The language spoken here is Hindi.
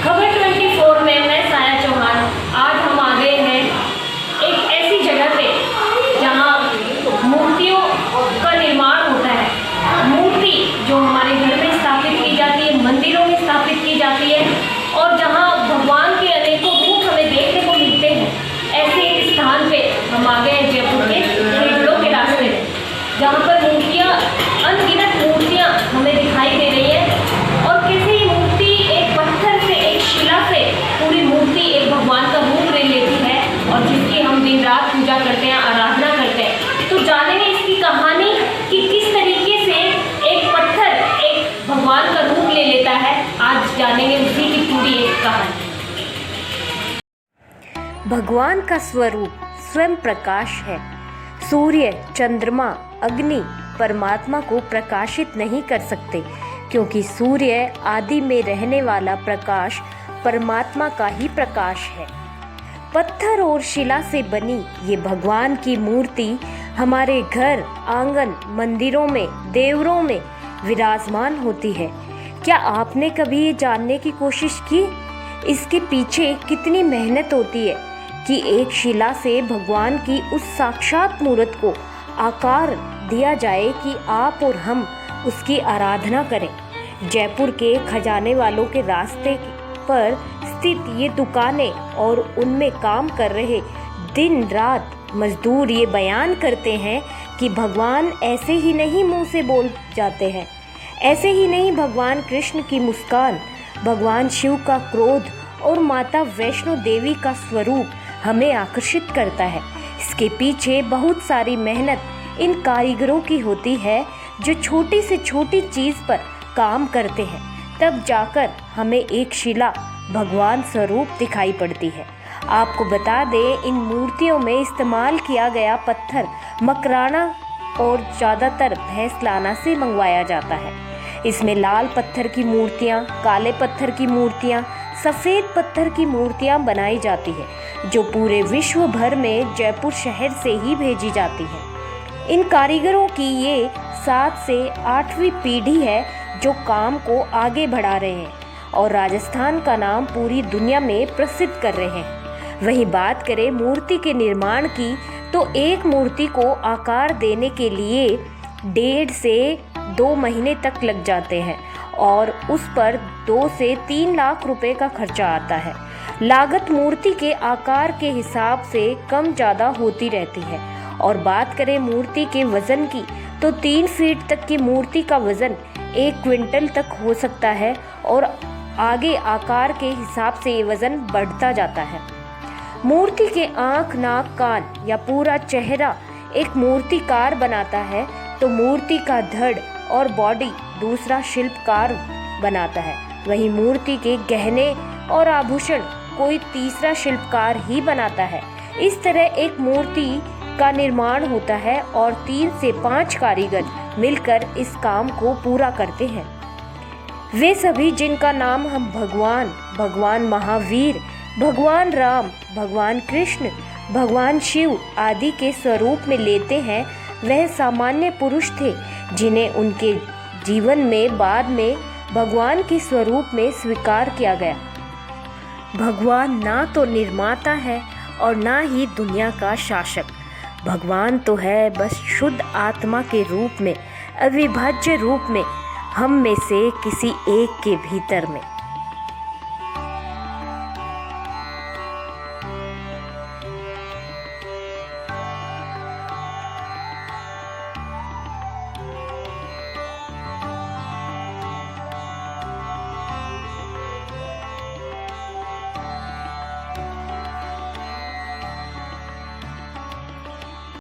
खबर 24 में मैं साया चौहान। आज हम आ गए हैं एक ऐसी जगह पे जहाँ मूर्तियों का निर्माण होता है। मूर्ति जो हमारे घर में स्थापित की जाती है, मंदिरों में स्थापित की जाती है, और जहाँ भगवान के अनेकों रूप हमें देखने को मिलते हैं। ऐसे एक स्थान पे हम आ गए हैं जयपुर के खेड़ों के रास्ते में, जहाँ पर मूर्तियाँ, अनगिनत मूर्तियाँ हमें दिखाई दे रही है। और कैसे ये मूर्ति एक पत्थर से, एक शिला से पूरी मूर्ति एक भगवान का रूप ले लेती है और जिसकी हम दिन रात पूजा करते हैं, आराधना करते हैं। तो जानेंगे इसकी कहानी कि किस तरीके से एक पत्थर एक भगवान का रूप ले लेता है। आज जानेंगे उसी की पूरी एक कहानी। भगवान का स्वरूप स्वयं प्रकाश है। सूर्य, चंद्रमा, अग्नि परमात्मा को प्रकाशित नहीं कर सकते, क्योंकि सूर्य आदि में रहने वाला प्रकाश परमात्मा का ही प्रकाश है। पत्थर और शिला से बनी ये भगवान की मूर्ति हमारे घर, आंगन, मंदिरों में, देवरों में विराजमान होती है। क्या आपने कभी ये जानने की कोशिश की इसके पीछे कितनी मेहनत होती है कि एक शिला से भगवान की उस साक्षात मूर्त को आकार दिया जाए कि आप और हम उसकी आराधना करें। जयपुर के खजाने वालों के रास्ते पर स्थित ये दुकानें और उनमें काम कर रहे दिन रात मजदूर ये बयान करते हैं कि भगवान ऐसे ही नहीं मुंह से बोल जाते हैं, ऐसे ही नहीं भगवान कृष्ण की मुस्कान, भगवान शिव का क्रोध और माता वैष्णो देवी का स्वरूप हमें आकर्षित करता है। इसके पीछे बहुत सारी मेहनत इन कारीगरों की होती है जो छोटी से छोटी चीज़ पर काम करते हैं, तब जाकर हमें एक शिला भगवान स्वरूप दिखाई पड़ती है। आपको बता दें, इन मूर्तियों में इस्तेमाल किया गया पत्थर मकराना और ज़्यादातर भैंसलाना से मंगवाया जाता है। इसमें लाल पत्थर की मूर्तियाँ, काले पत्थर की मूर्तियाँ, सफ़ेद पत्थर की मूर्तियाँ बनाई जाती है, जो पूरे विश्व भर में जयपुर शहर से ही भेजी जाती है। इन कारीगरों की ये 7 से 8वीं पीढ़ी है जो काम को आगे बढ़ा रहे हैं और राजस्थान का नाम पूरी दुनिया में प्रसिद्ध कर रहे हैं। वहीं बात करें मूर्ति के निर्माण की, तो एक मूर्ति को आकार देने के लिए 1.5 से 2 महीने तक लग जाते हैं और उस पर 2 से 3 लाख रुपए का खर्चा आता है। लागत मूर्ति के आकार के हिसाब से कम ज़्यादा होती रहती है। और बात करें मूर्ति के वज़न की, तो 3 फीट तक की मूर्ति का वज़न 1 क्विंटल तक हो सकता है और आगे आकार के हिसाब से ये वज़न बढ़ता जाता है। मूर्ति के आँख, नाक, कान या पूरा चेहरा एक मूर्तिकार बनाता है, तो मूर्ति का धड़ और बॉडी दूसरा शिल्पकार बनाता है। वहीं मूर्ति के गहने और आभूषण कोई तीसरा शिल्पकार ही बनाता है। इस तरह एक मूर्ति का निर्माण होता है और 3 से 5 कारीगर मिलकर इस काम को पूरा करते हैं। वे सभी जिनका नाम हम भगवान महावीर, भगवान राम, भगवान कृष्ण, भगवान शिव आदि के स्वरूप में लेते हैं, वह सामान्य पुरुष थे जिन्हें उनके जीवन में बाद में भगवान के स्वरूप में स्वीकार किया गया। भगवान ना तो निर्माता है और ना ही दुनिया का शासक। भगवान तो है बस शुद्ध आत्मा के रूप में, अविभाज्य रूप में, हम में से किसी एक के भीतर में।